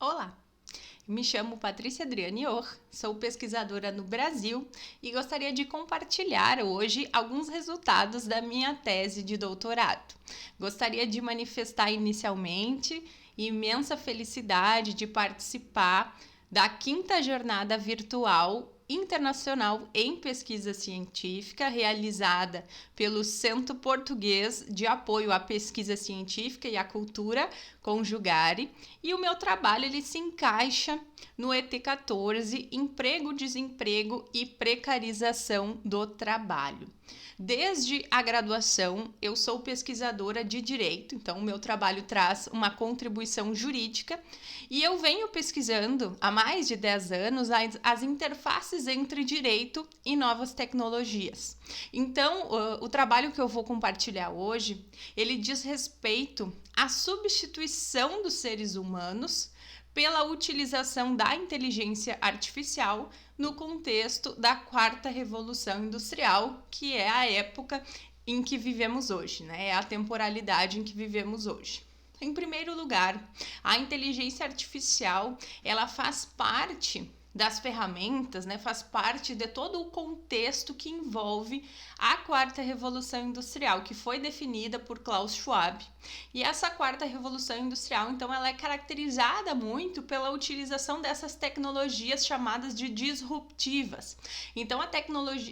Olá, me chamo Patrícia Adriane Or, sou pesquisadora no Brasil e gostaria de compartilhar hoje alguns resultados da minha tese de doutorado. Gostaria de manifestar inicialmente imensa felicidade de participar da 5ª Jornada Virtual Internacional em Pesquisa Científica, realizada pelo Centro Português de Apoio à Pesquisa Científica e à Cultura, Conjugare, e o meu trabalho ele se encaixa no ET14, Emprego, Desemprego e Precarização do Trabalho. Desde a graduação, eu sou pesquisadora de direito, então o meu trabalho traz uma contribuição jurídica e eu venho pesquisando há mais de 10 anos as interfaces entre direito e novas tecnologias. Então, o trabalho que eu vou compartilhar hoje, ele diz respeito à substituição dos seres humanos pela utilização da inteligência artificial no contexto da 4ª Revolução Industrial, que é a época em que vivemos hoje, né? É a temporalidade em que vivemos hoje. Em primeiro lugar, a inteligência artificial, ela faz parte das ferramentas, né, faz parte de todo o contexto que envolve a 4ª Revolução Industrial, que foi definida por Klaus Schwab. E essa 4ª Revolução Industrial, então, ela é caracterizada muito pela utilização dessas tecnologias chamadas de disruptivas. Então,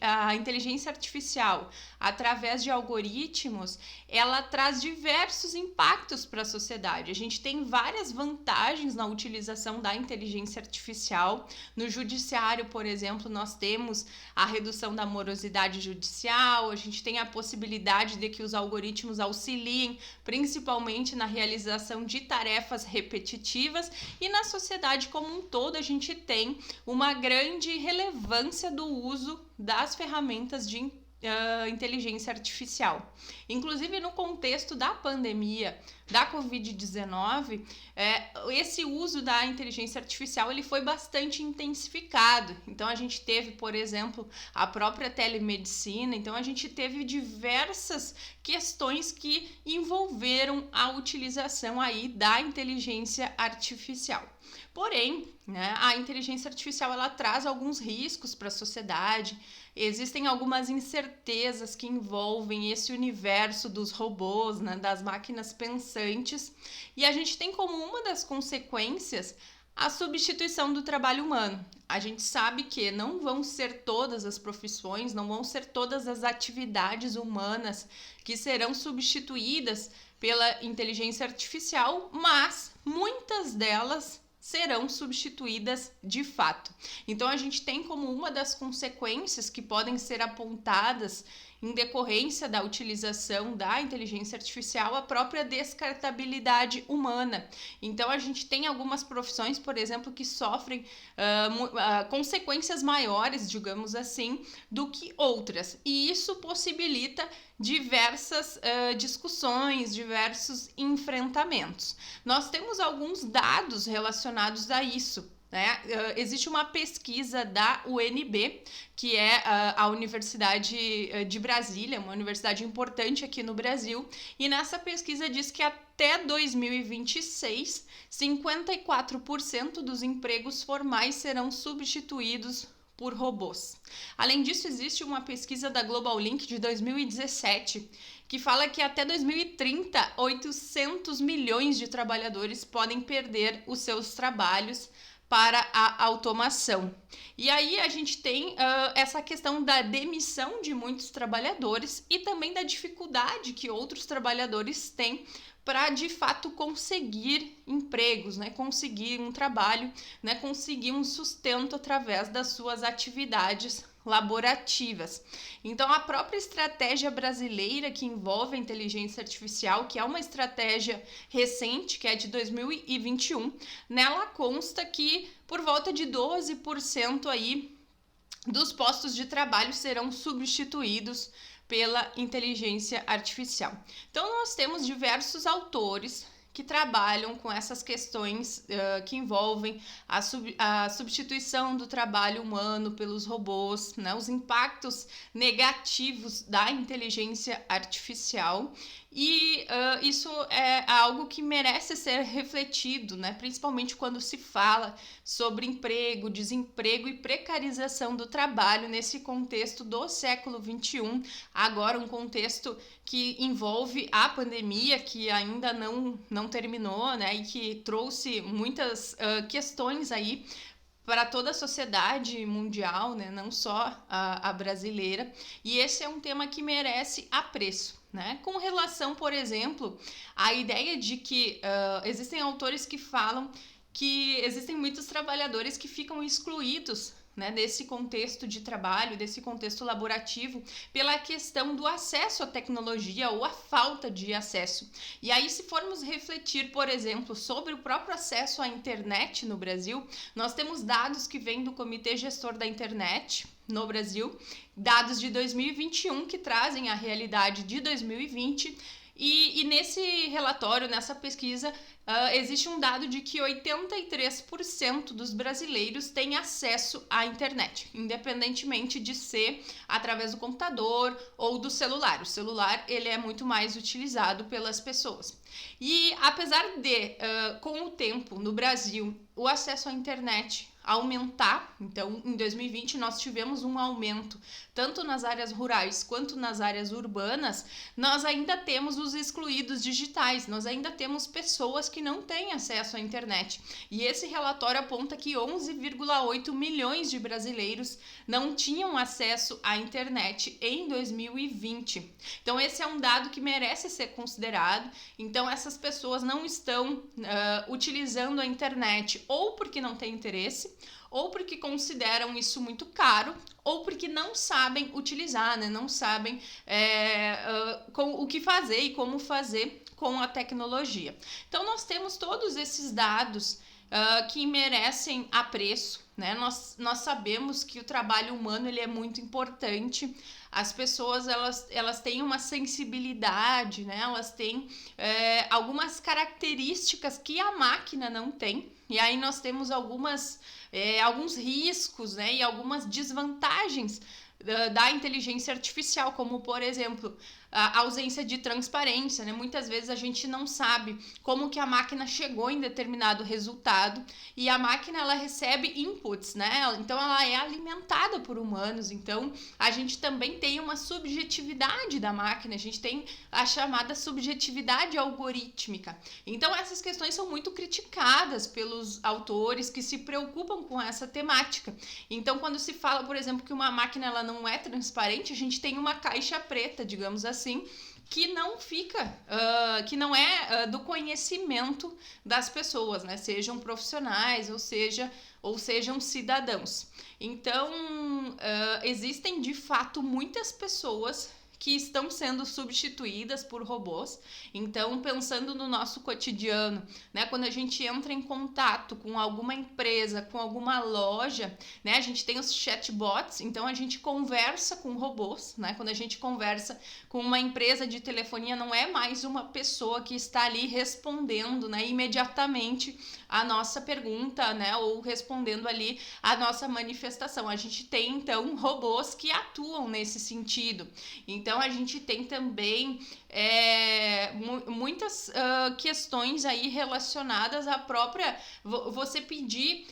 a inteligência artificial, através de algoritmos, ela traz diversos impactos para a sociedade. A gente tem várias vantagens na utilização da inteligência artificial. No judiciário, por exemplo, nós temos a redução da morosidade judicial, a gente tem a possibilidade de que os algoritmos auxiliem, principalmente na realização de tarefas repetitivas, e na sociedade como um todo a gente tem uma grande relevância do uso das ferramentas de inteligência artificial. Inclusive no contexto da pandemia da Covid-19, esse uso da inteligência artificial ele foi bastante intensificado. Então a gente teve, por exemplo, a própria telemedicina, então a gente teve diversas questões que envolveram a utilização aí da inteligência artificial. Porém, né, a inteligência artificial ela traz alguns riscos para a sociedade. Existem algumas incertezas que envolvem esse universo dos robôs, né, das máquinas pensantes, e a gente tem como uma das consequências a substituição do trabalho humano. A gente sabe que não vão ser todas as profissões, não vão ser todas as atividades humanas que serão substituídas pela inteligência artificial, mas muitas delas serão substituídas de fato. Então a gente tem como uma das consequências que podem ser apontadas em decorrência da utilização da inteligência artificial a própria descartabilidade humana. Então a gente tem algumas profissões, por exemplo, que sofrem consequências maiores, digamos assim, do que outras. E isso possibilita diversas discussões, diversos enfrentamentos. Nós temos alguns dados relacionados a isso. Existe uma pesquisa da UNB, que é a Universidade de Brasília, uma universidade importante aqui no Brasil, e nessa pesquisa diz que até 2026, 54% dos empregos formais serão substituídos por robôs. Além disso, existe uma pesquisa da Global Link de 2017 que fala que até 2030, 800 milhões de trabalhadores podem perder os seus trabalhos para a automação. E aí a gente tem essa questão da demissão de muitos trabalhadores e também da dificuldade que outros trabalhadores têm para de fato conseguir empregos, né, conseguir um trabalho, né, conseguir um sustento através das suas atividades laborativas. Então, a própria estratégia brasileira que envolve a inteligência artificial, que é uma estratégia recente, que é de 2021, nela consta que por volta de 12% aí dos postos de trabalho serão substituídos pela inteligência artificial. Então, nós temos diversos autores que trabalham com essas questões que envolvem a substituição do trabalho humano pelos robôs, né, os impactos negativos da inteligência artificial. E isso é algo que merece ser refletido, né? Principalmente quando se fala sobre emprego, desemprego e precarização do trabalho nesse contexto do século XXI, agora um contexto que envolve a pandemia, que ainda não terminou, né? E que trouxe muitas questões aí para toda a sociedade mundial, né? Não só a brasileira, e esse é um tema que merece apreço. Né? Com relação, por exemplo, à ideia de que existem autores que falam que existem muitos trabalhadores que ficam excluídos, né, desse contexto de trabalho, desse contexto laborativo, pela questão do acesso à tecnologia ou a falta de acesso. E aí, se formos refletir, por exemplo, sobre o próprio acesso à internet no Brasil, nós temos dados que vêm do Comitê Gestor da Internet no Brasil, dados de 2021 que trazem a realidade de 2020, e nesse relatório, nessa pesquisa, existe um dado de que 83% dos brasileiros têm acesso à internet, independentemente de ser através do computador ou do celular. O celular ele é muito mais utilizado pelas pessoas. E apesar de, com o tempo, no Brasil, o acesso à internet aumentar, então em 2020 nós tivemos um aumento tanto nas áreas rurais quanto nas áreas urbanas, nós ainda temos os excluídos digitais, nós ainda temos pessoas que não têm acesso à internet. E esse relatório aponta que 11,8 milhões de brasileiros não tinham acesso à internet em 2020. Então esse é um dado que merece ser considerado. Então essas pessoas não estão utilizando a internet ou porque não têm interesse, ou porque consideram isso muito caro, ou porque não sabem utilizar, né? Não sabem o que fazer e como fazer com a tecnologia. Então, nós temos todos esses dados que merecem apreço, né? Nós sabemos que o trabalho humano ele é muito importante. As pessoas elas têm uma sensibilidade, né? Elas têm algumas características que a máquina não tem. E aí nós temos alguns riscos, né? E algumas desvantagens da inteligência artificial, como, por exemplo, a ausência de transparência, né? Muitas vezes a gente não sabe como que a máquina chegou em determinado resultado, e a máquina ela recebe inputs, né? Então ela é alimentada por humanos, então a gente também tem uma subjetividade da máquina, a gente tem a chamada subjetividade algorítmica. Então essas questões são muito criticadas pelos autores que se preocupam com essa temática. Então quando se fala, por exemplo, que uma máquina ela não é transparente, a gente tem uma caixa preta, digamos assim, que não fica, que não é do conhecimento das pessoas, né? Sejam profissionais ou sejam cidadãos. Então, existem de fato muitas pessoas que estão sendo substituídas por robôs. Então, pensando no nosso cotidiano, né, quando a gente entra em contato com alguma empresa, com alguma loja, né, a gente tem os chatbots, então a gente conversa com robôs, né, quando a gente conversa com uma empresa de telefonia, não é mais uma pessoa que está ali respondendo, né, imediatamente a nossa pergunta, né, ou respondendo ali a nossa manifestação. A gente tem, então, robôs que atuam nesse sentido. Então, a gente tem também muitas questões aí relacionadas à própria... Você pedir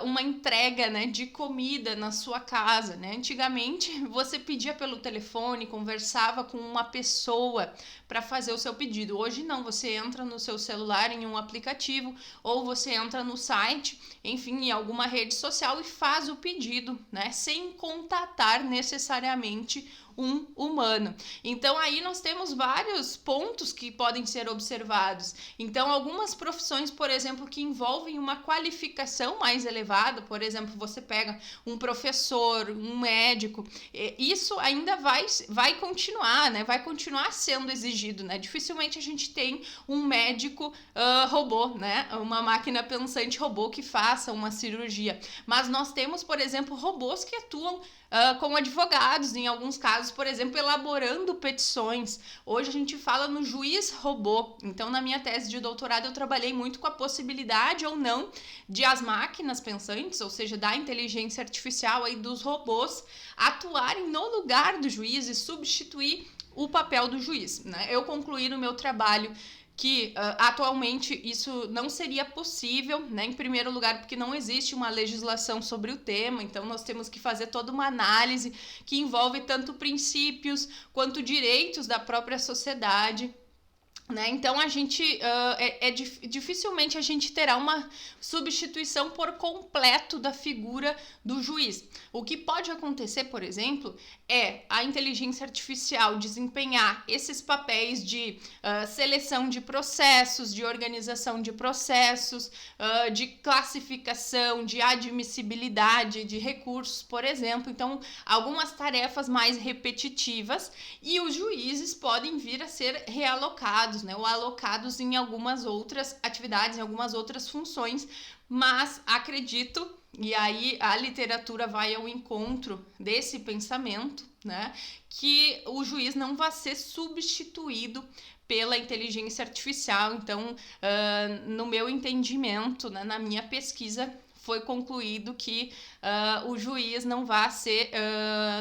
uma entrega, né, de comida na sua casa, né? Antigamente, você pedia pelo telefone, conversava com uma pessoa para fazer o seu pedido. Hoje não, você entra no seu celular em um aplicativo, ou você entra no site, enfim, em alguma rede social e faz o pedido, né? Sem contatar necessariamente um humano. Então aí nós temos vários pontos que podem ser observados. Então algumas profissões, por exemplo, que envolvem uma qualificação mais elevada, por exemplo, você pega um professor, um médico, isso ainda vai continuar, né? Vai continuar sendo exigido, né? Dificilmente a gente tem um médico robô, né? Uma máquina pensante robô que faça uma cirurgia. Mas nós temos, por exemplo, robôs que atuam como advogados, em alguns casos, por exemplo, elaborando petições. Hoje a gente fala no juiz robô. Então, na minha tese de doutorado, eu trabalhei muito com a possibilidade ou não de as máquinas pensantes, ou seja, da inteligência artificial e dos robôs, atuarem no lugar do juiz e substituir o papel do juiz, né? Eu concluí no meu trabalho que atualmente isso não seria possível, né? Em primeiro lugar, porque não existe uma legislação sobre o tema, então nós temos que fazer toda uma análise que envolve tanto princípios quanto direitos da própria sociedade. Né? Então a gente dificilmente a gente terá uma substituição por completo da figura do juiz. O que pode acontecer, por exemplo, é a inteligência artificial desempenhar esses papéis de seleção de processos, de organização de processos, de classificação, de admissibilidade de recursos, por exemplo. Então, algumas tarefas mais repetitivas, e os juízes podem vir a ser realocados, né, ou alocados em algumas outras atividades, em algumas outras funções, mas acredito, e aí a literatura vai ao encontro desse pensamento, né, que o juiz não vai ser substituído pela inteligência artificial. Então, no meu entendimento, né, na minha pesquisa, foi concluído que o juiz não vai ser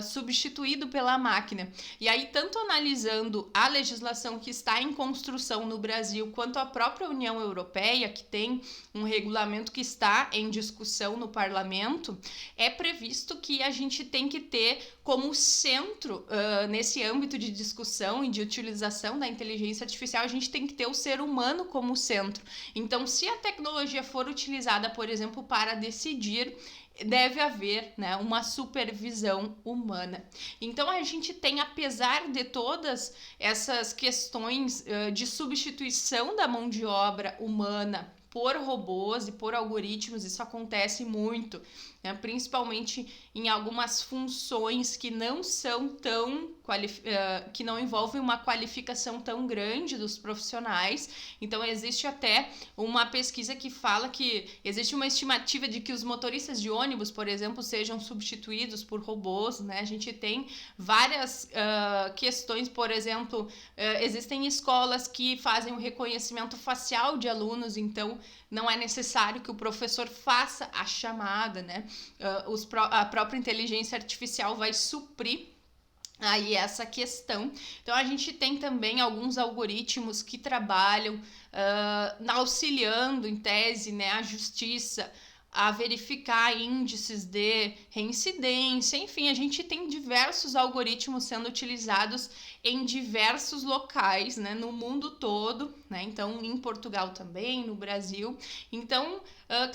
substituído pela máquina. E aí, tanto analisando a legislação que está em construção no Brasil, quanto a própria União Europeia, que tem um regulamento que está em discussão no parlamento, é previsto que a gente tem que ter como centro, nesse âmbito de discussão e de utilização da inteligência artificial, a gente tem que ter o ser humano como centro. Então, se a tecnologia for utilizada, por exemplo, para decidir, deve haver, né, uma supervisão humana. Então a gente tem, apesar de todas essas questões de substituição da mão de obra humana por robôs e por algoritmos, isso acontece muito, né, principalmente em algumas funções que não são tão que não envolvem uma qualificação tão grande dos profissionais. Então existe até uma pesquisa que fala que existe uma estimativa de que os motoristas de ônibus, por exemplo, sejam substituídos por robôs, né? A gente tem várias questões, por exemplo, existem escolas que fazem o reconhecimento facial de alunos, então não é necessário que o professor faça a chamada, né? A própria inteligência artificial vai suprir aí essa questão. Então a gente tem também alguns algoritmos que trabalham auxiliando, em tese, né, a justiça a verificar índices de reincidência. Enfim, a gente tem diversos algoritmos sendo utilizados em diversos locais, né, no mundo todo, né? Então, em Portugal também, no Brasil. Então,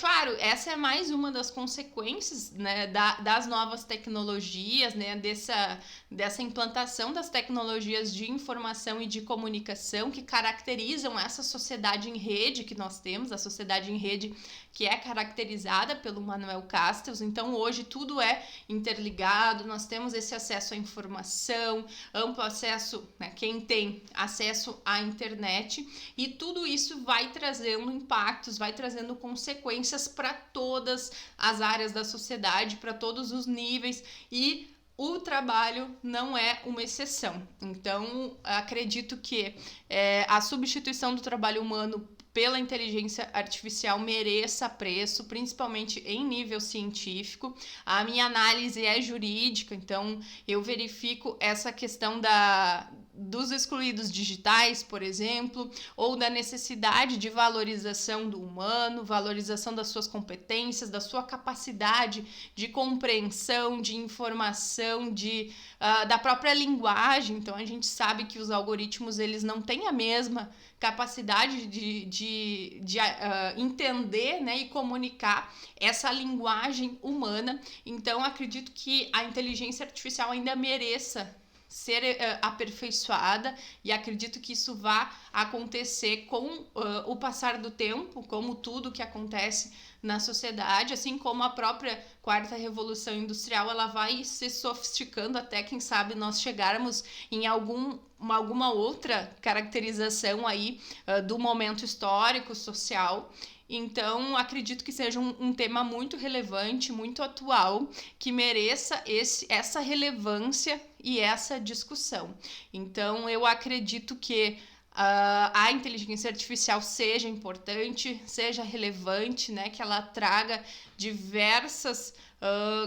claro, essa é mais uma das consequências, né, das novas tecnologias, né, dessa implantação das tecnologias de informação e de comunicação que caracterizam essa sociedade em rede que nós temos, a sociedade em rede que é caracterizada pelo Manuel Castells. Então, hoje tudo é interligado, nós temos esse acesso à informação, amplo acesso, né, quem tem acesso à internet, e tudo isso vai trazendo impactos, vai trazendo consequências para todas as áreas da sociedade, para todos os níveis, e o trabalho não é uma exceção. Então, acredito que a substituição do trabalho humano pela inteligência artificial mereça preço, principalmente em nível científico. A minha análise é jurídica, então eu verifico essa questão dos excluídos digitais, por exemplo, ou da necessidade de valorização do humano, valorização das suas competências, da sua capacidade de compreensão, de informação, da própria linguagem. Então a gente sabe que os algoritmos eles não têm a mesma capacidade de entender, né, e comunicar essa linguagem humana. Então acredito que a inteligência artificial ainda mereça ser aperfeiçoada, e acredito que isso vai acontecer com o passar do tempo, como tudo que acontece na sociedade, assim como a própria quarta revolução industrial, ela vai se sofisticando até, quem sabe, nós chegarmos em alguma outra caracterização aí do momento histórico, social. Então, acredito que seja um tema muito relevante, muito atual, que mereça essa relevância e essa discussão. Então, eu acredito que a inteligência artificial seja importante, seja relevante, né, que ela traga diversas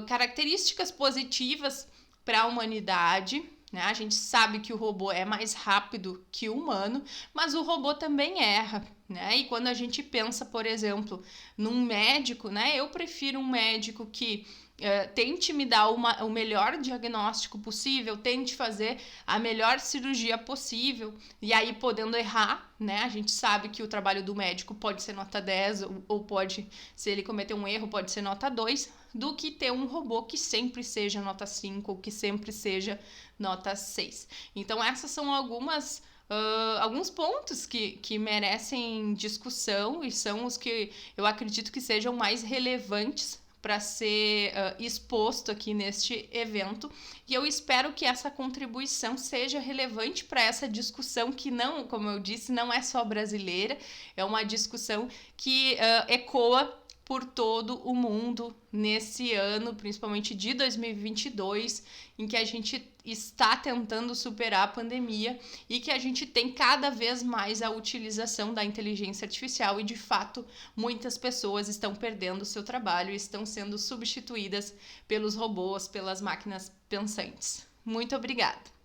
características positivas para a humanidade, né? A gente sabe que o robô é mais rápido que o humano, mas o robô também erra, né? E quando a gente pensa, por exemplo, num médico, né? Eu prefiro um médico que tente me dar o melhor diagnóstico possível, tente fazer a melhor cirurgia possível, e aí podendo errar, né? A gente sabe que o trabalho do médico pode ser nota 10, ou pode, se ele cometer um erro, pode ser nota 2, do que ter um robô que sempre seja nota 5, ou que sempre seja nota 6. Então, essas são alguns pontos que merecem discussão e são os que eu acredito que sejam mais relevantes para ser exposto aqui neste evento, e eu espero que essa contribuição seja relevante para essa discussão que não, como eu disse, não é só brasileira, é uma discussão que ecoa por todo o mundo nesse ano, principalmente de 2022, em que a gente está tentando superar a pandemia e que a gente tem cada vez mais a utilização da inteligência artificial e, de fato, muitas pessoas estão perdendo o seu trabalho e estão sendo substituídas pelos robôs, pelas máquinas pensantes. Muito obrigada!